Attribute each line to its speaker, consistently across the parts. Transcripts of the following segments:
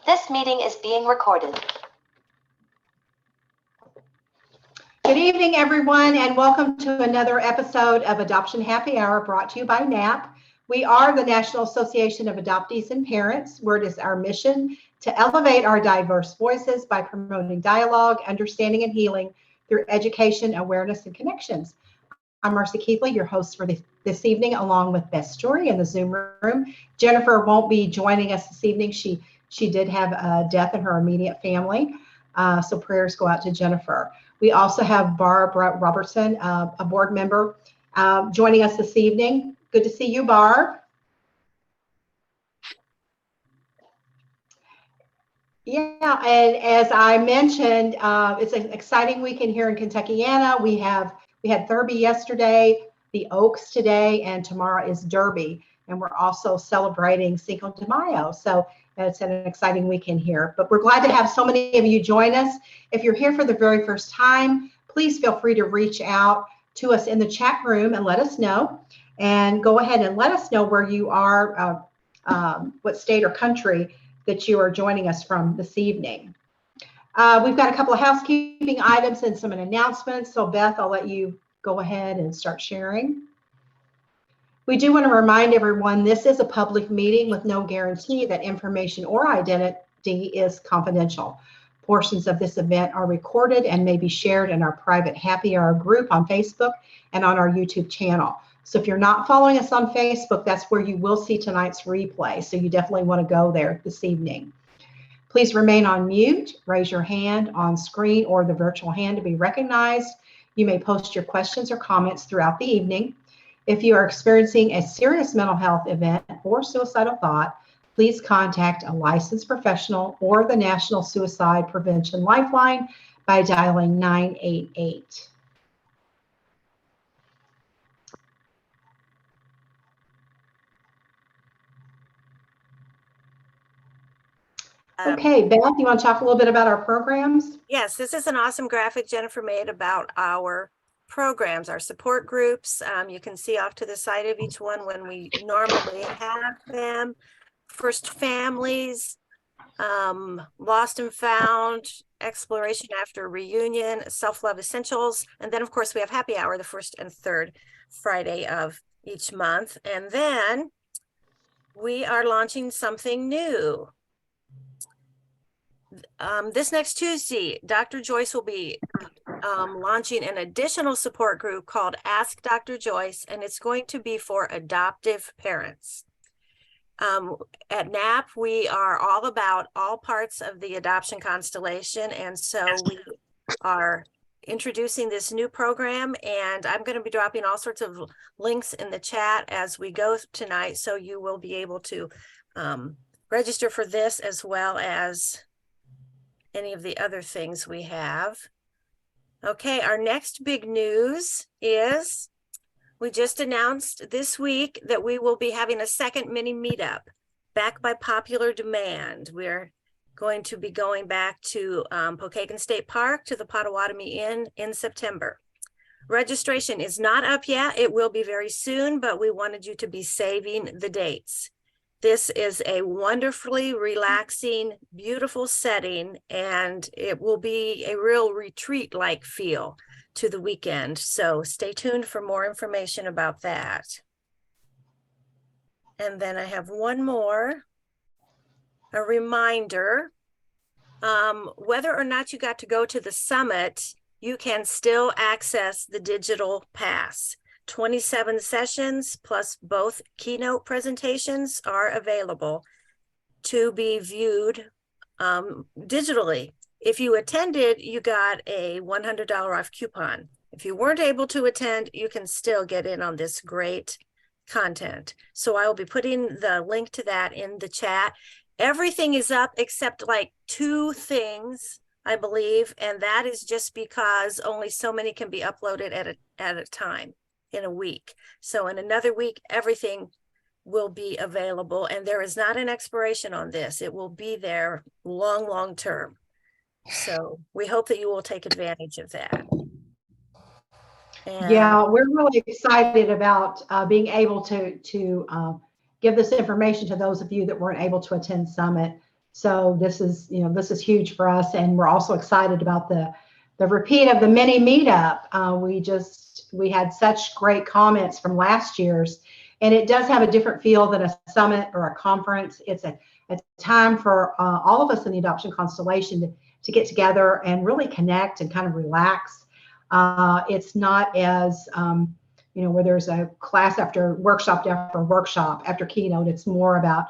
Speaker 1: This meeting is being recorded.
Speaker 2: Good evening, everyone, and welcome to another episode of Adoption Happy Hour brought to you by NAAP. We are the National Association of Adoptees and Parents, where it is our mission to elevate our diverse voices by promoting dialogue, understanding, and healing through education, awareness, and connections. I'm Marcie Keithley, your host for this evening, along with Beth Story in the Zoom room. Jennifer won't be joining us this evening. She did have a death in her immediate family, so prayers go out to Jennifer. We also have Barb Robertson, a board member, joining us this evening. Good to see you, Barb. Yeah, and as I mentioned, it's an exciting weekend here in Kentuckiana. We had Thurby yesterday, the Oaks today, and tomorrow is Derby. And we're also celebrating Cinco de Mayo. So it's an exciting weekend here. But we're glad to have so many of you join us. If you're here for the very first time, please feel free to reach out to us in the chat room and let us know. And go ahead and let us know where you are, what state or country that you are joining us from this evening. We've got a couple of housekeeping items and some announcements. So Beth, I'll let you go ahead and start sharing. We do want to remind everyone this is a public meeting with no guarantee that information or identity is confidential. Portions of this event are recorded and may be shared in our private happy hour group on Facebook and on our YouTube channel. So if you're not following us on Facebook, that's where you will see tonight's replay. So you definitely want to go there this evening. Please remain on mute, raise your hand on screen or the virtual hand to be recognized. You may post your questions or comments throughout the evening. If you are experiencing a serious mental health event or suicidal thought, please contact a licensed professional or the National Suicide Prevention Lifeline by dialing 988. Okay, Beth, you want to talk a little bit about our programs?
Speaker 3: Yes, this is an awesome graphic Jennifer made about our programs, our support groups. You can see off to the side of each one when we normally have them. First Families, Lost and Found, Exploration After Reunion, Self-Love Essentials, and then of course we have Happy Hour the first and third Friday of each month. And then we are launching something new. This next Tuesday, Dr. Joyce will be launching an additional support group called Ask Dr. Joyce, and it's going to be for adoptive parents. At NAAP, we are all about all parts of the adoption constellation, and so we are introducing this new program, and I'm going to be dropping all sorts of links in the chat as we go tonight, so you will be able to register for this as well as any of the other things we have. Okay, our next big news is we just announced this week that we will be having a second mini meetup back by popular demand. We're going to be going back to Pokagon State Park to the Potawatomi Inn in September. Registration is not up yet. It will be very soon, but we wanted you to be saving the dates. This is a wonderfully relaxing, beautiful setting, and it will be a real retreat-like feel to the weekend. So stay tuned for more information about that. And then I have one more, a reminder. Whether or not you got to go to the summit, you can still access the digital pass. 27 sessions plus both keynote presentations are available to be viewed digitally. If you attended, you got a $100 off coupon. If you weren't able to attend, you can still get in on this great content. So I will be putting the link to that in the chat. Everything is up except like 2 things, I believe, and that is just because only so many can be uploaded at a time in a week. So in another week, everything will be available, and there is not an expiration on this. It will be there long term. So we hope that you will take advantage of that. And
Speaker 2: yeah, we're really excited about being able to give this information to those of you that weren't able to attend Summit. So this is, this is huge for us. And we're also excited about the repeat of the mini meetup. We had such great comments from last year's, and it does have a different feel than a summit or a conference. It's a time for all of us in the adoption constellation to get together and really connect and kind of relax. It's not as, where there's a class after workshop after keynote. It's more about,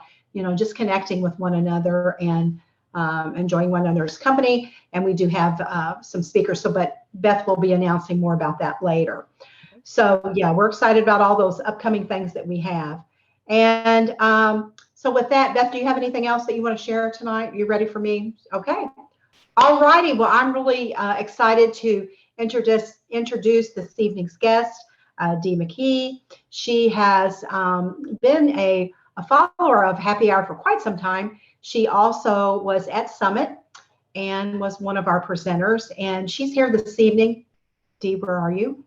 Speaker 2: just connecting with one another and enjoying one another's company. And we do have some speakers. But Beth will be announcing more about that later. So yeah, we're excited about all those upcoming things that we have. And so with that, Beth, do you have anything else that you want to share tonight? You ready for me? Okay. All righty. Well, I'm really excited to introduce this evening's guest, Dee McGee. She has been a follower of Happy Hour for quite some time. She also was at Summit and was one of our presenters. And she's here this evening. Dee, where are you?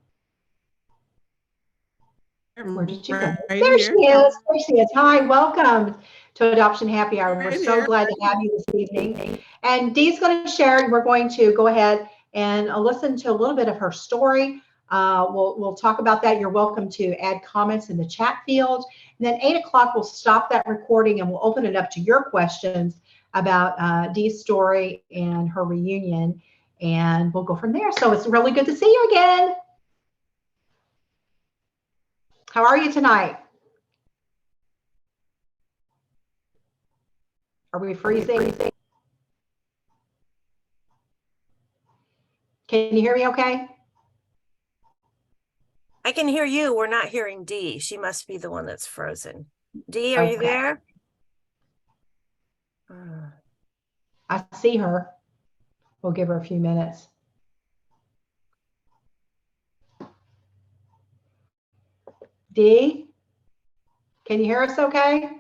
Speaker 2: Where did she go?
Speaker 4: Right
Speaker 2: There she
Speaker 4: here.
Speaker 2: is. There she is. Hi, welcome to Adoption Happy Hour. We're
Speaker 4: Right
Speaker 2: so
Speaker 4: here.
Speaker 2: glad to have you this evening. And Dee's going to share, and we're going to go ahead and listen to a little bit of her story. We'll talk about that. You're welcome to add comments in the chat field. And then 8 o'clock, we'll stop that recording and we'll open it up to your questions about Dee's story and her reunion. And we'll go from there. So it's really good to see you again. How are you tonight? Are we freezing? Can you hear me okay?
Speaker 3: I can hear you. We're not hearing Dee. She must be the one that's frozen. Dee, are you
Speaker 2: Okay.
Speaker 3: there?
Speaker 2: I see her. We'll give her a few minutes. Dee, can you hear us okay?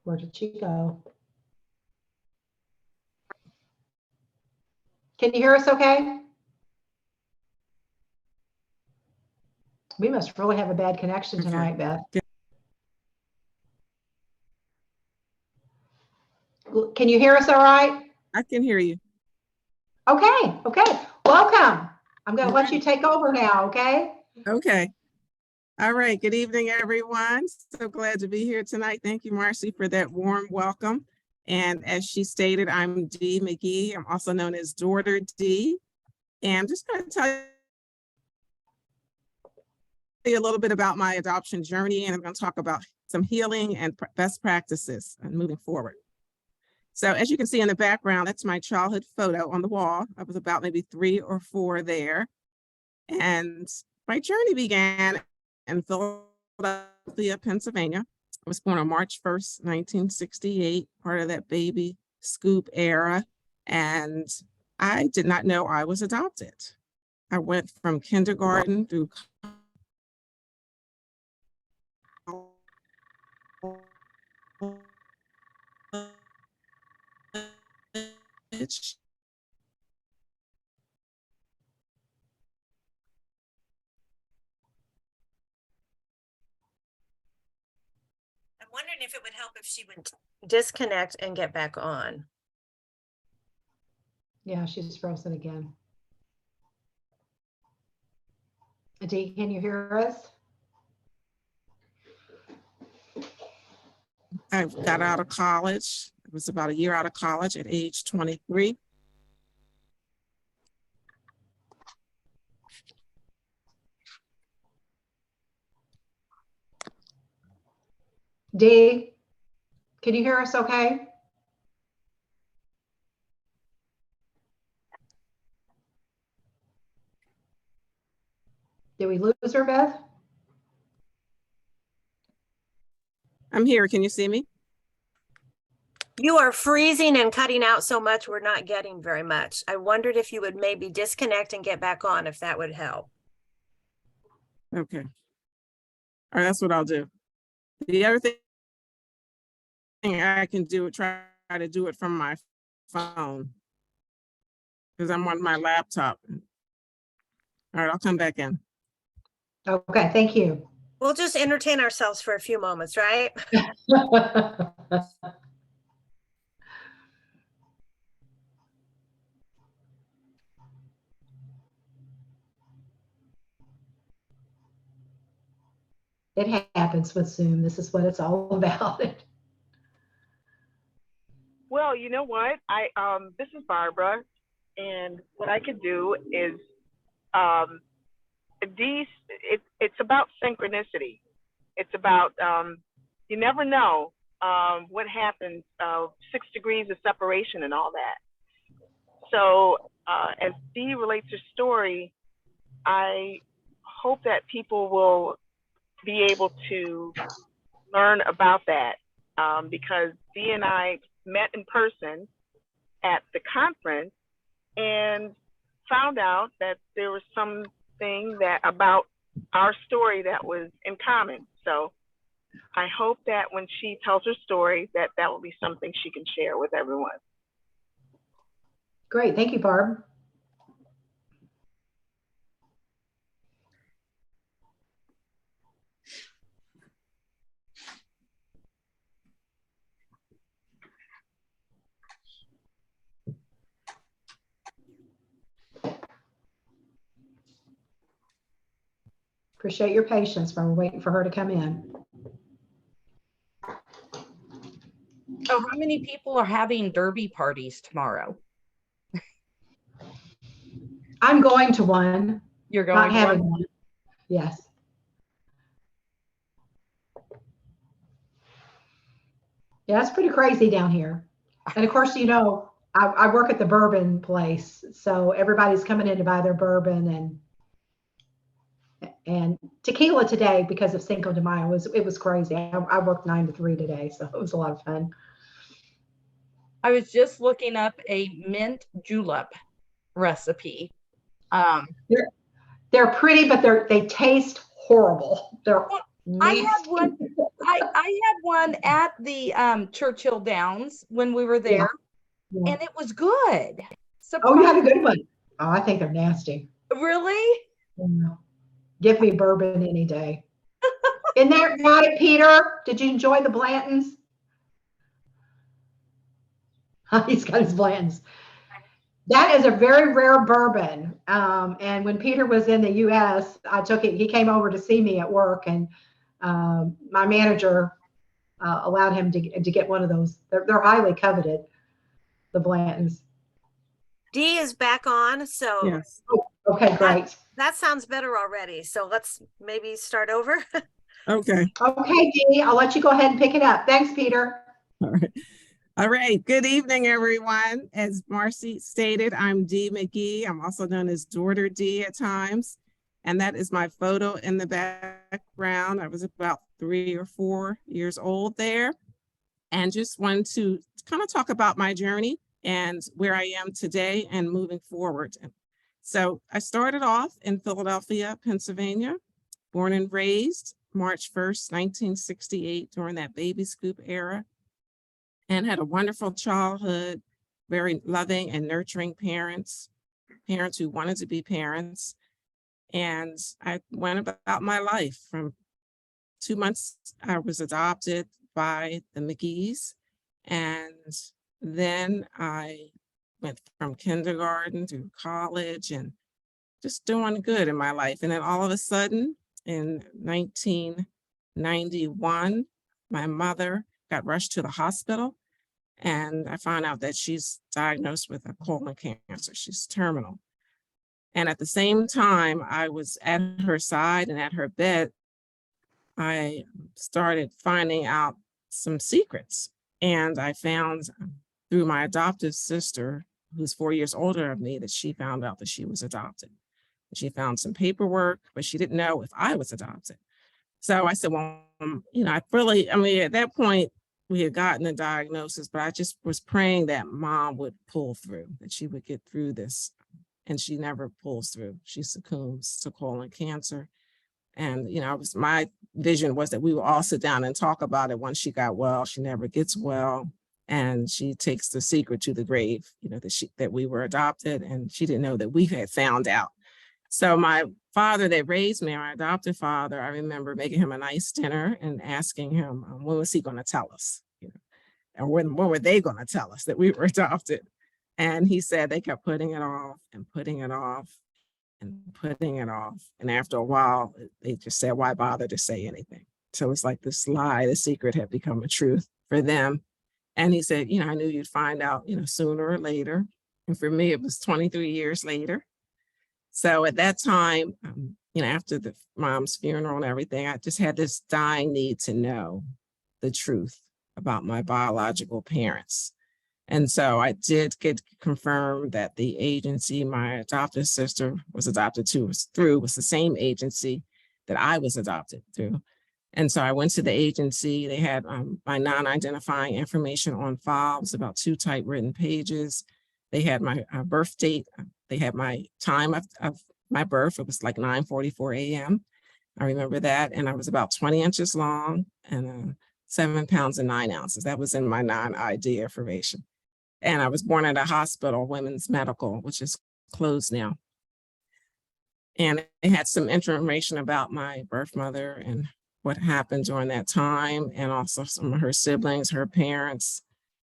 Speaker 2: Where did she go? Can you hear us okay? We must really have a bad connection tonight, Beth. Can you hear us all right?
Speaker 4: I can hear you.
Speaker 2: Okay, okay. Welcome. I'm going to let you take over now, okay?
Speaker 4: Okay. All right. Good evening, everyone. So glad to be here tonight. Thank you, Marcie, for that warm welcome. And as she stated, I'm Dee McGee. I'm also known as Daughter Dee. And I'm just going to tell you a little bit about my adoption journey, and I'm going to talk about some healing and best practices and moving forward. So as you can see in the background, that's my childhood photo on the wall. I was about maybe 3 or 4 there. And my journey began in Philadelphia, Pennsylvania. I was born on March 1st, 1968, part of that baby scoop era. And I did not know I was adopted. I went from kindergarten through college.
Speaker 3: I'm wondering if it would help if she would disconnect and get back on.
Speaker 2: Yeah, she's frozen again. Dee, can you hear us?
Speaker 4: I got out of college. It was about a year out of college at age 23.
Speaker 2: Dee, can you hear us okay? Did we lose her, Beth?
Speaker 4: I'm here. Can you see me?
Speaker 3: You are freezing and cutting out so much, we're not getting very much. I wondered if you would maybe disconnect and get back on, if that would help.
Speaker 4: Okay. All right, that's what I'll do. The other thing I can do, try to do it from my phone because I'm on my laptop. All right, I'll come back in.
Speaker 2: Okay, thank you.
Speaker 3: We'll just entertain ourselves for a few moments, right?
Speaker 2: It happens with Zoom. This is what it's all about.
Speaker 5: Well, you know what? This is Barbara, and what I could do is it's about synchronicity. It's about you never know what happens, 6 degrees of separation and all that. So as Dee relates her story, I hope that people will be able to learn about that because Dee and I met in person at the conference and found out that there was something that about our story that was in common. So I hope that when she tells her story, that will be something she can share with everyone.
Speaker 2: Great. Thank you, Barb. Appreciate your patience while we're waiting for her to come in.
Speaker 6: So how many people are having derby parties tomorrow?
Speaker 2: I'm going to one.
Speaker 6: You're
Speaker 2: Not
Speaker 6: going to
Speaker 2: having
Speaker 6: one?
Speaker 2: one. Yes. Yeah, it's pretty crazy down here. And of course, you know, I work at the bourbon place, so everybody's coming in to buy their bourbon and tequila today because of Cinco de Mayo. It was crazy. I worked 9 to 3 today, so it was a lot of fun.
Speaker 6: I was just looking up a mint julep recipe.
Speaker 2: They're pretty, but they taste horrible. They're
Speaker 6: I had one. I had one at the Churchill Downs when we were there,
Speaker 2: Yeah.
Speaker 6: and it was good.
Speaker 2: Oh, you had a good one. Oh, I think they're nasty.
Speaker 6: Really?
Speaker 2: Yeah. Give me bourbon any day. Isn't that right, Peter? Did you enjoy the Blantons? He's got his Blantons. That is a very rare bourbon. And when Peter was in the U.S., I took it. He came over to see me at work, and my manager allowed him to get one of those. They're highly coveted, the Blantons.
Speaker 3: Dee is back on, so
Speaker 4: Yes.
Speaker 2: Okay, great.
Speaker 3: that sounds better already. So let's maybe start over.
Speaker 4: Okay.
Speaker 2: Okay, Dee, I'll let you go ahead and pick it up. Thanks, Peter.
Speaker 4: All right. All right. Good evening, everyone. As Marcie stated, I'm Dee McGee. I'm also known as Daughter Dee at times. And that is my photo in the background. I was about 3 or 4 years old there. And just wanted to kind of talk about my journey and where I am today and moving forward. So I started off in Philadelphia, Pennsylvania, born and raised March 1st, 1968, during that baby scoop era, and had a wonderful childhood, very loving and nurturing parents who wanted to be parents. And I went about my life. From 2 months, I was adopted by the McGees. And then I went from kindergarten to college and just doing good in my life. And then all of a sudden, in 1991, my mother got rushed to the hospital, and I found out that she's diagnosed with a colon cancer. She's terminal. And at the same time, I was at her side and at her bed, I started finding out some secrets. And I found through my adoptive sister, who's 4 years older than me, that she found out that she was adopted. She found some paperwork, but she didn't know if I was adopted. So I said, well, you know, at that point, we had gotten the diagnosis, but I just was praying that Mom would pull through, that she would get through this. And she never pulls through. She succumbs to colon cancer. And, you know, my vision was that we would all sit down and talk about it once she got well. She never gets well. And she takes the secret to the grave, you know, that we were adopted, and she didn't know that we had found out. So my father that raised me, my adopted father, I remember making him a nice dinner and asking him, when was he going to tell us? You know, and when were they going to tell us that we were adopted? And he said they kept putting it off and putting it off and putting it off. And after a while, they just said, why bother to say anything? So it's like this lie, the secret had become a truth for them. And he said, I knew you'd find out, sooner or later. And for me, it was 23 years later. So at that time, after the mom's funeral and everything, I just had this dying need to know the truth about my biological parents. And so I did get confirmed that the agency my adopted sister was adopted through was the same agency that I was adopted through. And so I went to the agency. They had my non-identifying information on file. It was about 2 typewritten pages. They had my birth date. They had my time of my birth. It was like 9:44 a.m. I remember that. And I was about 20 inches long and 7 pounds and 9 ounces. That was in my non-ID information. And I was born at a hospital, Women's Medical, which is closed now. And it had some information about my birth mother and what happened during that time, and also some of her siblings, her parents,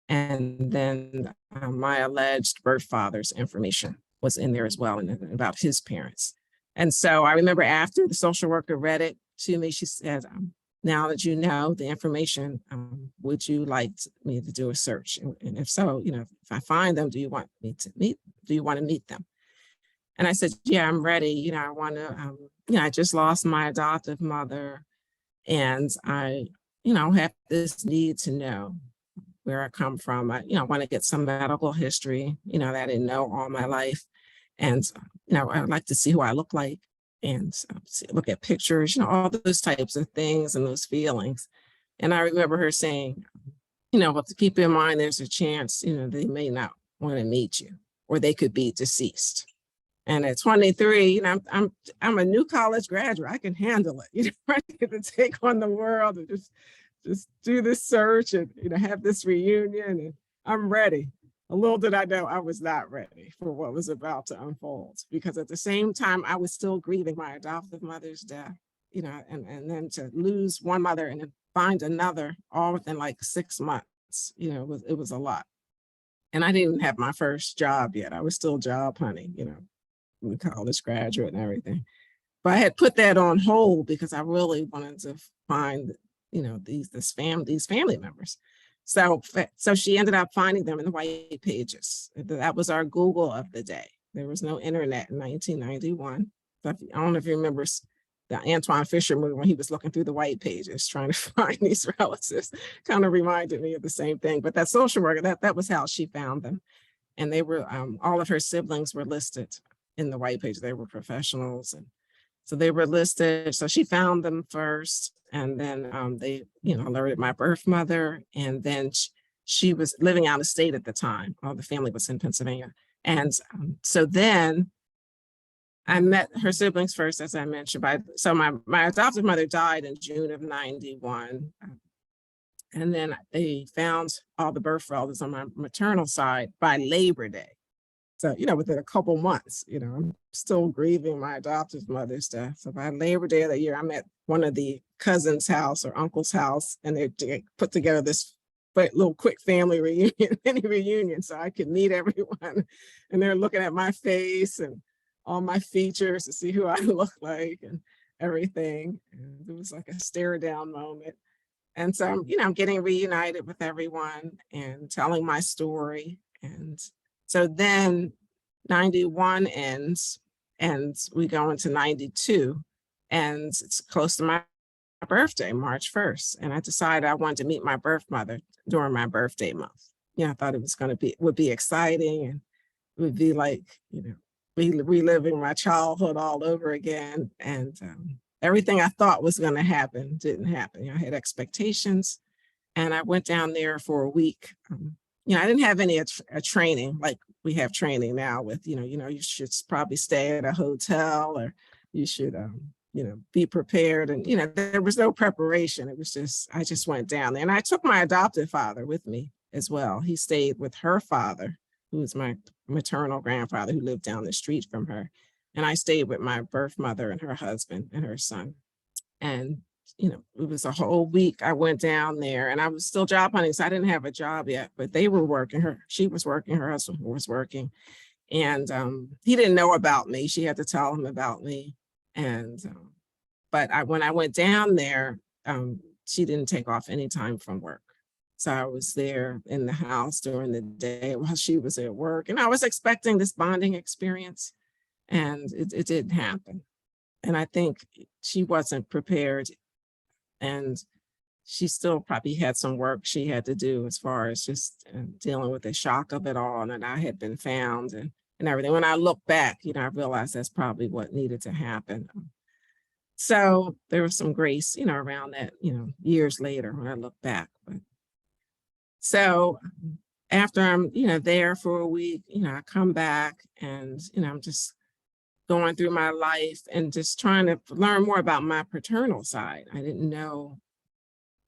Speaker 4: and then my alleged birth father's information was in there as well, and about his parents. And so I remember after the social worker read it to me, she said, now that you know the information, would you like me to do a search? And if so, if I find them, do you want to meet them? And I said, yeah, I'm ready. I want to, I just lost my adoptive mother, and I, have this need to know where I come from. I, want to get some medical history, that I didn't know all my life. And, I'd like to see who I look like and look at pictures, all those types of things and those feelings. And I remember her saying, but to keep in mind, there's a chance, they may not want to meet you, or they could be deceased. And at 23, I'm a new college graduate. I can handle it. I get to take on the world and just do this search and have this reunion, and I'm ready. A little did I know I was not ready for what was about to unfold, because at the same time I was still grieving my adoptive mother's death, and then to lose one mother and then find another all within like 6 months, it was a lot. And I didn't have my first job yet. I was still job hunting, a college graduate and everything. But I had put that on hold because I really wanted to find, these family members. So she ended up finding them in the white pages. That was our Google of the day. There was no internet in 1991. I don't know if you remember the Antoine Fisher movie when he was looking through the white pages trying to find these relatives. Kind of reminded me of the same thing. But that social worker, that was how she found them. And they were, all of her siblings were listed in the white page. They were professionals. And so they were listed. So she found them first. And then they, alerted my birth mother. And then she was living out of state at the time. All the family was in Pennsylvania. And so then I met her siblings first, as I mentioned. So my adoptive mother died in June of 91. And then they found all the birth relatives on my maternal side by Labor Day. So, within a couple months, I'm still grieving my adoptive mother's death. So by Labor Day of that year, I'm at one of the cousin's house or uncle's house, and they put together this little quick family reunion, mini reunion, so I could meet everyone. And they're looking at my face and all my features to see who I look like and everything. And it was like a stare down moment. And so, I'm getting reunited with everyone and telling my story. And so then 91 ends and we go into 92, and it's close to my birthday, March 1st. And I decided I wanted to meet my birth mother during my birthday month. I thought it was would be exciting, and it would be like, reliving my childhood all over again. And everything I thought was going to happen didn't happen. I had expectations, and I went down there for a week. I didn't have any training like we have training now with, you should probably stay at a hotel, or you should, be prepared. And, there was no preparation. It was just, I just went down there, and I took my adoptive father with me as well. He stayed with her father, who was my maternal grandfather, who lived down the street from her. And I stayed with my birth mother and her husband and her son. And, you know, it was a whole week. I went down there and I was still job hunting. So I didn't have a job yet, but they were working. She was working, her husband was working. And he didn't know about me. She had to tell him about me. And, but when I went down there, she didn't take off any time from work. So I was there in the house during the day while she was at work. And I was expecting this bonding experience, and it didn't happen. And I think she wasn't prepared, and she still probably had some work she had to do as far as just dealing with the shock of it all, and that I had been found and everything. When I look back, you know, I realized that's probably what needed to happen. So there was some grace, you know, around that, you know, years later when I look back. But so after I'm, you know, there for a week, you know, I come back and, you know, I'm just going through my life and just trying to learn more about my paternal side. I didn't know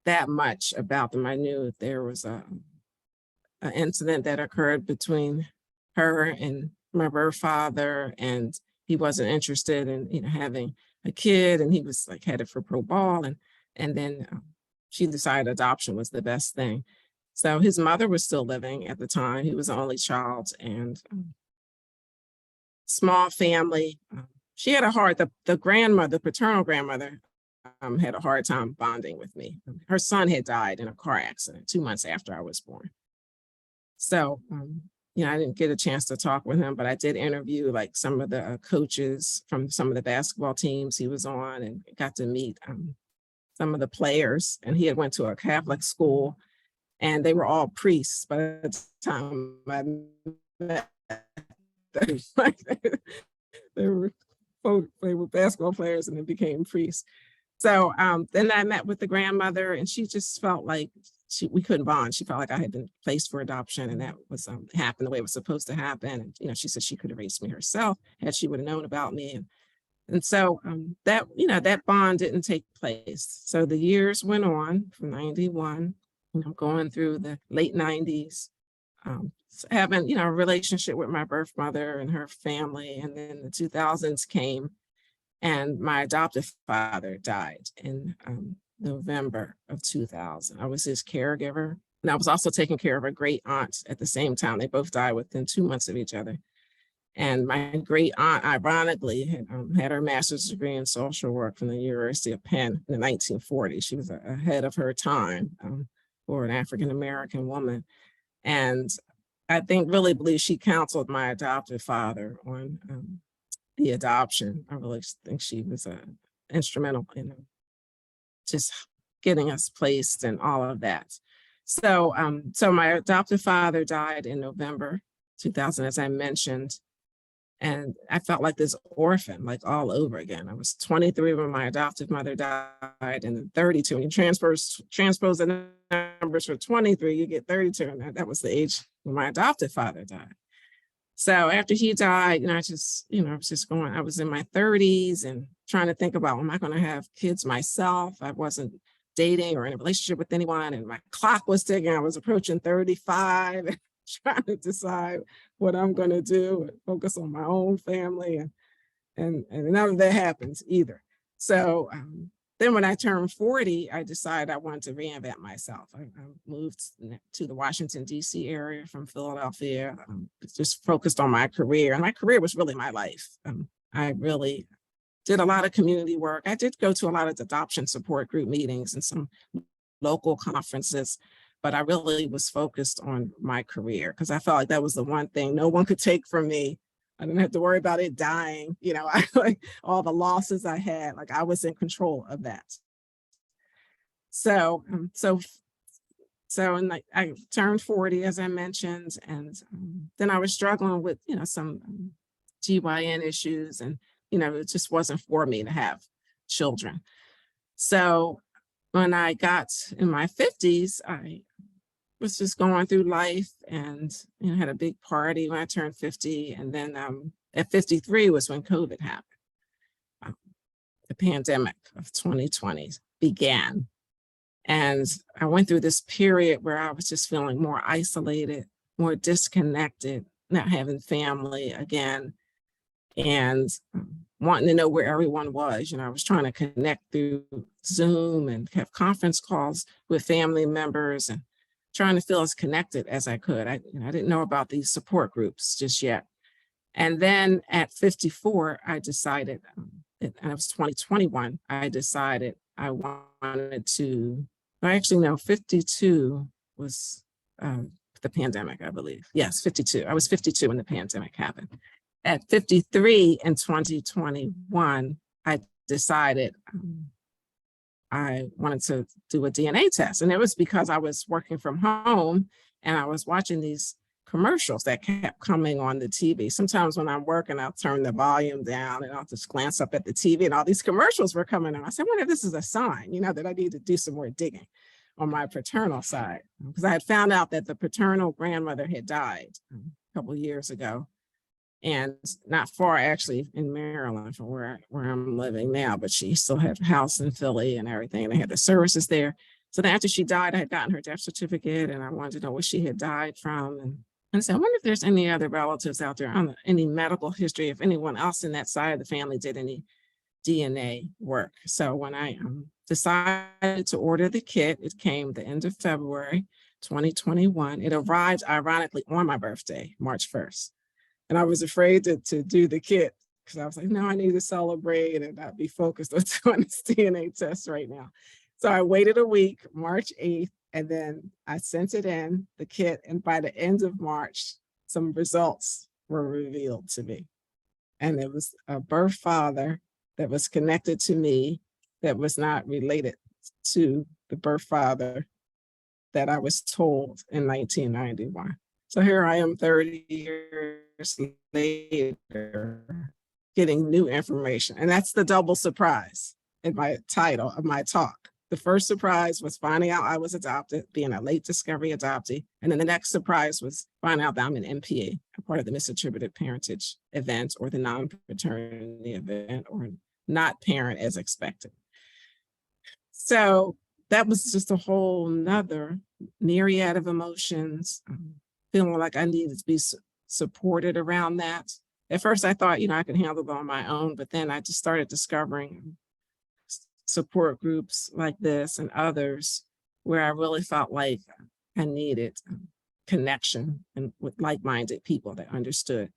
Speaker 4: that much about them. I knew there was an incident that occurred between her and my birth father, and he wasn't interested in, you know, having a kid, and he was like headed for pro ball, and then she decided adoption was the best thing. So his mother was still living at the time. He was the only child, and small family. She had a hard, the grandmother, paternal grandmother, had a hard time bonding with me. Her son had died in a car accident 2 months after I was born. So, you know, I didn't get a chance to talk with him, but I did interview like some of the coaches from some of the basketball teams he was on, and got to meet some of the players. And he had went to a Catholic school, and they were all priests by the time I met. They were basketball players and then became priests. So then I met with the grandmother, and she just felt like we couldn't bond. She felt like I had been placed for adoption, and that was happened the way it was supposed to happen. And, you know, she said she could have raised me herself had she would have known about me. And so that, you know, that bond didn't take place. So the years went on from 91, you know, going through the late 90s, having, you know, a relationship with my birth mother and her family. And then the 2000s came, and my adoptive father died in November of 2000. I was his caregiver, and I was also taking care of a great aunt at the same time. They both died within 2 months of each other. And my great aunt, ironically, had her master's degree in social work from the University of Penn in the 1940s. She was ahead of her time for an African-American woman. And I really believe she counseled my adoptive father on the adoption. I really think she was instrumental in just getting us placed and all of that. So, so my adoptive father died in November 2000, as I mentioned, and I felt like this orphan, like all over again. I was 23 when my adoptive mother died, and then 32. When you transpose the numbers for 23, you get 32, and that was the age when my adoptive father died. So after he died, you know, I was in my 30s and trying to think about, am I going to have kids myself? I wasn't dating or in a relationship with anyone, and my clock was ticking. I was approaching 35 and trying to decide what I'm going to do and focus on my own family. And none of that happens either. So then when I turned 40, I decided I wanted to reinvent myself. I moved to the Washington, D.C. area from Philadelphia, just focused on my career. And my career was really my life. I really did a lot of community work. I did go to a lot of adoption support group meetings and some local conferences, but I really was focused on my career because I felt like that was the one thing no one could take from me. I didn't have to worry about it dying. You know, like all the losses I had, like I was in control of that. So, and like I turned 40, as I mentioned, and then I was struggling with, you know, some GYN issues, and, you know, it just wasn't for me to have children. So when I got in my 50s, I was just going through life, and, you know, had a big party when I turned 50. And then at 53 was when COVID happened. The pandemic of 2020 began. And I went through this period where I was just feeling more isolated, more disconnected, not having family again. and wanting to know where everyone was. I was trying to connect through Zoom and have conference calls with family members and trying to feel as connected as I could. I didn't know about these support groups just yet. And then at 54, I decided, and it was 2021, I decided I wanted to, actually no, 52 was the pandemic, I believe. Yes, 52. I was 52 when the pandemic happened. At 53 in 2021, I decided I wanted to do a DNA test. And it was because I was working from home and I was watching these commercials that kept coming on the TV. Sometimes when I'm working, I'll turn the volume down and I'll just glance up at the TV and all these commercials were coming on. I said, I wonder if this is a sign, that I need to do some more digging on my paternal side. Because I had found out that the paternal grandmother had died a couple of years ago. And not far actually in Maryland from where I'm living now, but she still had a house in Philly and everything. And they had the services there. So then after she died, I had gotten her death certificate and I wanted to know what she had died from. And I said, I wonder if there's any other relatives out there on any medical history, if anyone else in that side of the family did any DNA work. So when I decided to order the kit, it came the end of February, 2021. It arrived ironically on my birthday, March 1st. And I was afraid to do the kit because I was like, no, I need to celebrate and not be focused on doing this DNA test right now. So I waited a week, March 8th, and then I sent it in, the kit. And by the end of March, some results were revealed to me. And it was a birth father that was connected to me that was not related to the birth father that I was told in 1991. So here I am 30 years later, getting new information. And that's the double surprise in my title of my talk. The first surprise was finding out I was adopted, being a late discovery adoptee. And then the next surprise was finding out that I'm an MPA, a part of the misattributed parentage event or the non-paternity event or not parent as expected. So that was just a whole nother myriad of emotions. Feeling like I needed to be supported around that. At first I thought, I could handle it on my own, but then I just started discovering support groups like this and others where I really felt like I needed connection and with like-minded people that understood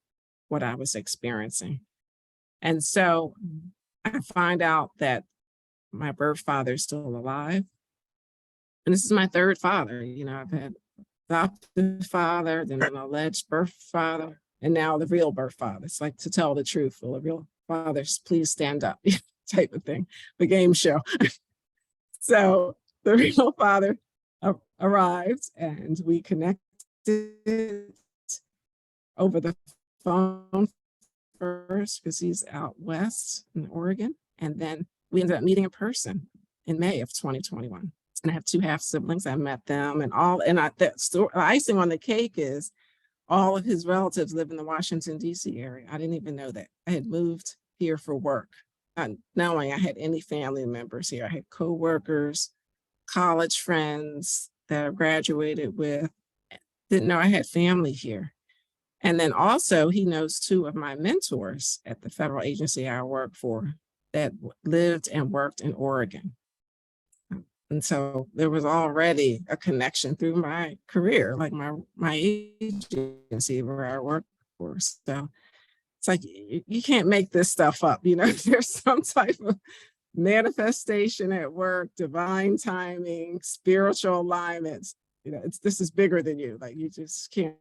Speaker 4: what I was experiencing. And so I find out that my birth father is still alive. And this is my third father. I've had adopted father, then an alleged birth father, and now the real birth father. It's like, to tell the truth, will the real fathers please stand up type of thing, the game show. So the real father arrived and we connected over the phone first because he's out west in Oregon. And then we ended up meeting in person in May of 2021. And I have two half siblings. I met them and the icing on the cake is all of his relatives live in the Washington, D.C. area. I didn't even know that. I had moved here for work, not knowing I had any family members here. I had coworkers, college friends that I graduated with. Didn't know I had family here. And then also he knows two of my mentors at the federal agency I work for that lived and worked in Oregon. And so there was already a connection through my career, like my agency where I work for. So it's like, you can't make this stuff up. There's some type of manifestation at work, divine timing, spiritual alignments. This is bigger than you. Like, you just can't.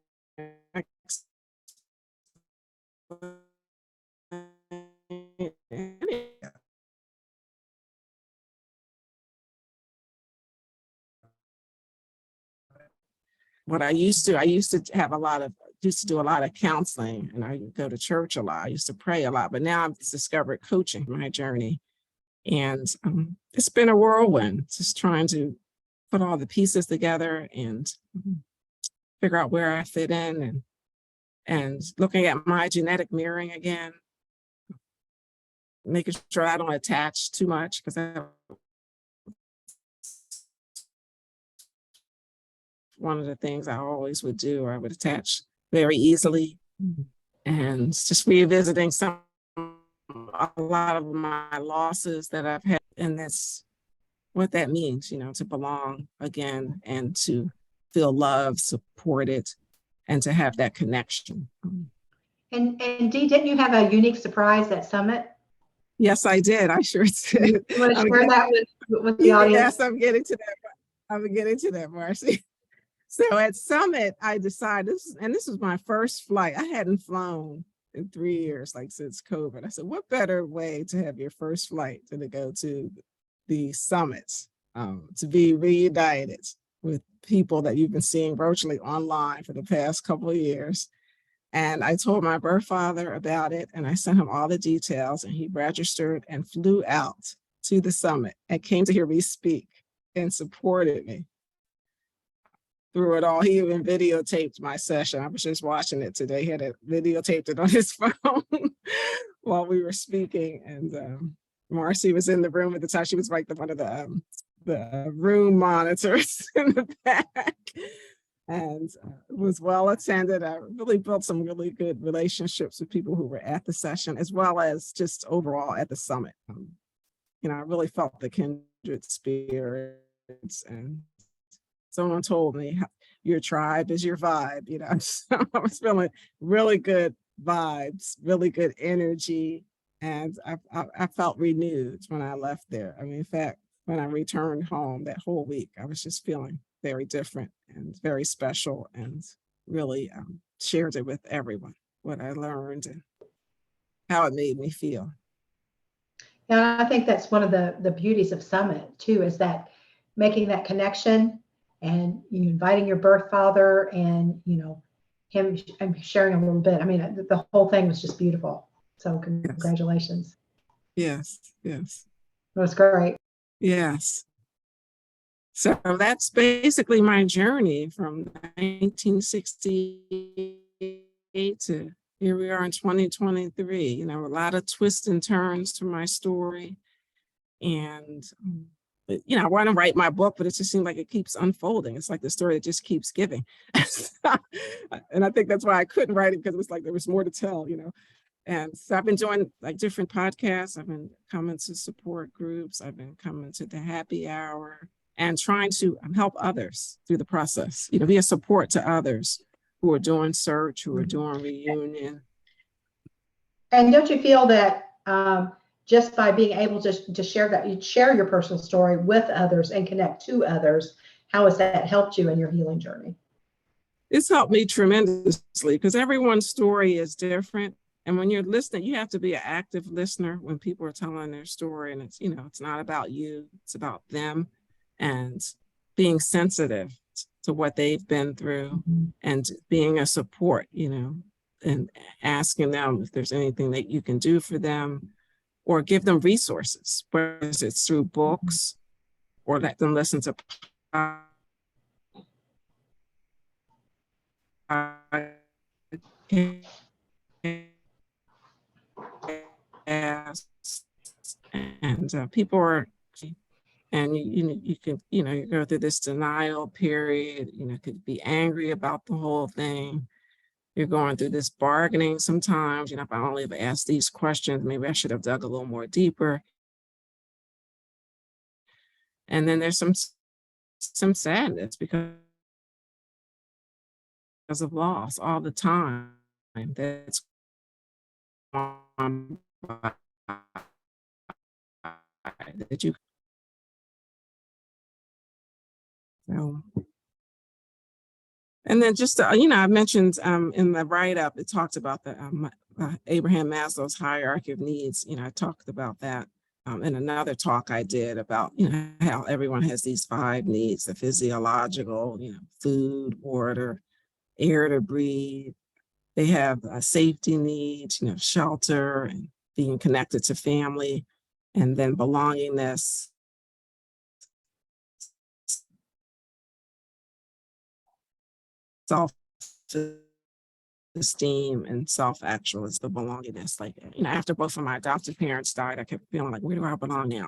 Speaker 4: What I used to do a lot of counseling and I go to church a lot. I used to pray a lot, but now I've discovered coaching my journey. And it's been a whirlwind, just trying to put all the pieces together and figure out where I fit in and looking at my genetic mirroring again, making sure I don't attach too much because one of the things I always would do, I would attach very easily and just revisiting some a lot of my losses that I've had, and that's what that means, you know, to belong again and to feel loved, supported, and to have that connection.
Speaker 2: And Dee, didn't you have a unique surprise at Summit?
Speaker 4: Yes, I did. I sure did.
Speaker 2: You want to share that with the audience?
Speaker 4: Yes, I'm getting to that. I'm getting to that, Marcie. So at Summit, I decided this was my first flight. I hadn't flown in 3 years, like since COVID. I said, what better way to have your first flight than to go to the summits, to be reunited with people that you've been seeing virtually online for the past couple of years. And I told my birth father about it, and I sent him all the details, and he registered and flew out to the summit and came to hear me speak and supported me through it all. He even videotaped my session. I was just watching it today. He had it videotaped it on his phone while we were speaking. And Marcie was in the room at the time. She was like one of the room monitors in the back. And it was well attended. I really built some really good relationships with people who were at the session, as well as just overall at the summit. You know, I really felt the kindred spirits, and someone told me your tribe is your vibe, you know. So I was feeling really good vibes, really good energy, and I felt renewed when I left there. I mean, in fact, when I returned home that whole week, I was just feeling very different and very special, and really shared it with everyone, what I learned and how it made me feel.
Speaker 2: Yeah, I think that's one of the beauties of Summit too, is that making that connection and you inviting your birth father and, you know, him sharing a little bit. I mean, the whole thing was just beautiful. So congratulations.
Speaker 4: Yes, yes.
Speaker 2: It was great.
Speaker 4: Yes. So that's basically my journey from 1968 to here we are in 2023. You know, a lot of twists and turns to my story. And, you know, I want to write my book, but it just seems like it keeps unfolding. It's like the story that just keeps giving. And I think that's why I couldn't write it, because it was like there was more to tell, you know. And so I've been doing like different podcasts. I've been coming to support groups. I've been coming to the happy hour and trying to help others through the process, you know, be a support to others who are doing search, who are doing reunion.
Speaker 2: And don't you feel that just by being able to share that, you share your personal story with others and connect to others, how has that helped you in your healing journey?
Speaker 4: It's helped me tremendously, because everyone's story is different. And when you're listening, you have to be an active listener when people are telling their story. And it's, you know, it's not about you, it's about them, and being sensitive to what they've been through and being a support, you know, and asking them if there's anything that you can do for them, or give them resources, whether it's through books or let them listen to and people are, and you can, you know, you go through this denial period, you know, could be angry about the whole thing. You're going through this bargaining sometimes, you know, if I only have asked these questions, maybe I should have dug a little more deeper. And then there's some sadness because of loss all the time. That's that you. So, and then just, you know, I mentioned in the write-up, it talked about the Abraham Maslow's hierarchy of needs. You know, I talked about that in another talk I did about, you know, how everyone has these 5 needs: the physiological, you know, food, water, air to breathe. They have safety needs, you know, shelter and being connected to family, and then belongingness. Self-esteem and self-actualization, the belongingness. Like, you know, after both of my adopted parents died, I kept feeling like, where do I belong now?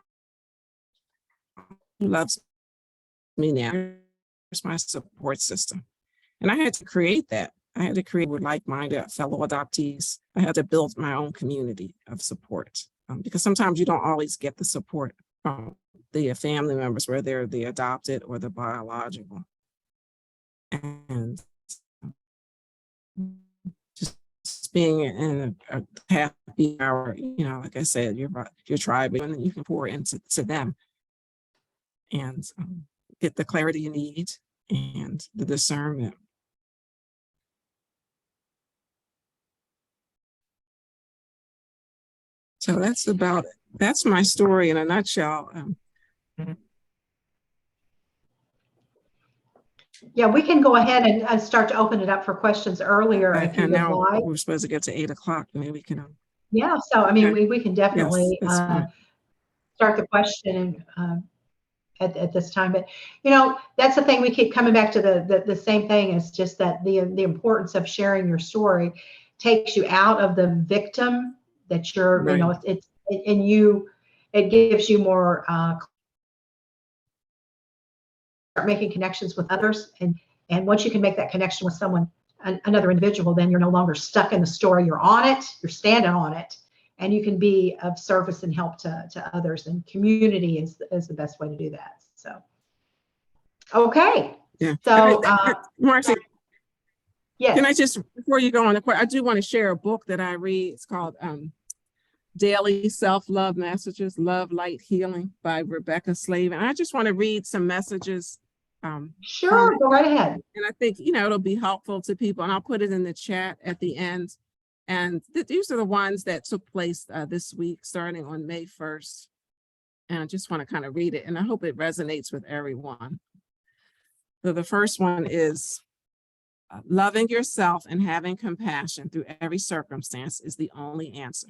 Speaker 4: Who loves me now? Here's my support system. And I had to create that. I had to create with like-minded fellow adoptees. I had to build my own community of support because sometimes you don't always get the support from the family members, whether they're the adopted or the biological. And just being in a happy hour, you know, like I said, your tribe, and then you can pour into them and get the clarity you need and the discernment. So that's about it. That's my story in a nutshell.
Speaker 2: Yeah, we can go ahead and start to open it up for questions earlier if you
Speaker 4: And
Speaker 2: would
Speaker 4: now
Speaker 2: like.
Speaker 4: we're supposed to get to 8 o'clock. Maybe we can.
Speaker 2: Yeah, so I mean,
Speaker 4: Okay.
Speaker 2: we can definitely
Speaker 4: Yes, that's fine.
Speaker 2: start the question at this time. But you know, that's the thing, we keep coming back to the same thing. It's just that the importance of sharing your story takes you out of the victim that you're,
Speaker 4: Right.
Speaker 2: you know, it gives you more start making connections with others, and once you can make that connection with someone, another individual, then you're no longer stuck in the story. You're on it, you're standing on it, and you can be of service and help to others, and community is the best way to do that. So, okay.
Speaker 4: Yeah.
Speaker 2: So,
Speaker 4: Marcie,
Speaker 2: yes.
Speaker 4: can I just, before you go on, I do want to share a book that I read. It's called Daily Self-Love Messages, Love, Light, Healing by Rebecca Slave. And I just want to read some messages.
Speaker 2: Sure, go right ahead.
Speaker 4: And I think, you know, it'll be helpful to people, and I'll put it in the chat at the end. And these are the ones that took place this week, starting on May 1st. And I just want to kind of read it, and I hope it resonates with everyone. So the first one is, loving yourself and having compassion through every circumstance is the only answer.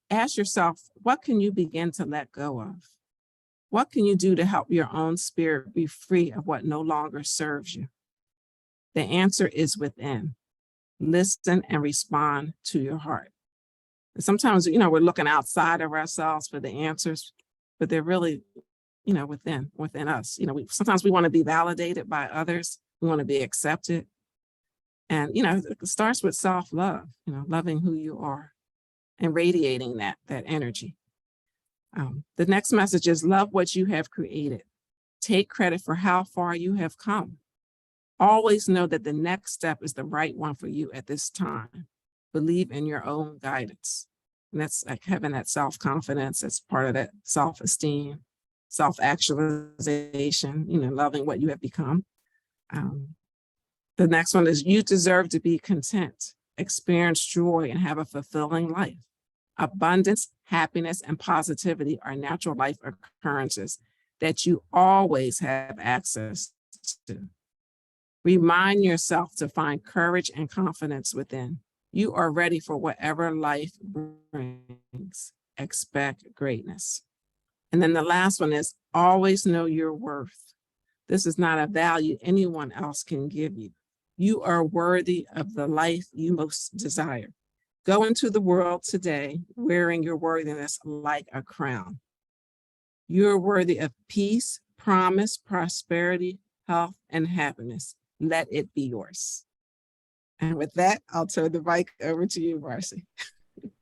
Speaker 4: Ask yourself, what can you begin to let go of? What can you do to help your own spirit be free of what no longer serves you? The answer is within. Listen and respond to your heart. Sometimes, you know, we're looking outside of ourselves for the answers, but they're really, you know, within us. You know, sometimes we want to be validated by others. We want to be accepted. And, you know, it starts with self-love, you know, loving who you are and radiating that energy. The next message is, love what you have created. Take credit for how far you have come. Always know that the next step is the right one for you at this time. Believe in your own guidance. And that's like having that self-confidence. That's part of that self-esteem, self-actualization, you know, loving what you have become. The next one is, you deserve to be content, experience joy, and have a fulfilling life. Abundance, happiness, and positivity are natural life occurrences that you always have access to. Remind yourself to find courage and confidence within. You are ready for whatever life brings. Expect greatness. And then the last one is, always know your worth. This is not a value anyone else can give you. You are worthy of the life you most desire. Go into the world today wearing your worthiness like a crown. You're worthy of peace, promise, prosperity, health, and happiness. Let it be yours. And with that, I'll turn the mic over to you, Marcie.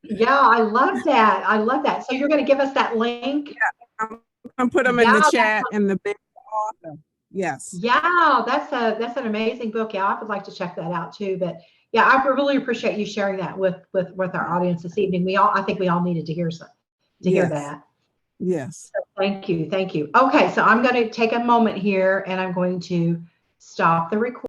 Speaker 2: Yeah, I love that. I love that. So you're going to give us that link?
Speaker 4: Yeah, I'm put them in the chat and the big author. Yes.
Speaker 2: Yeah, that's an amazing book. Yeah, I would like to check that out too. But yeah, I really appreciate you sharing that with our audience this evening. I think we all needed to hear hear that.
Speaker 4: Yes.
Speaker 2: So thank you. Okay, so I'm going to take a moment here and I'm going to stop the recording.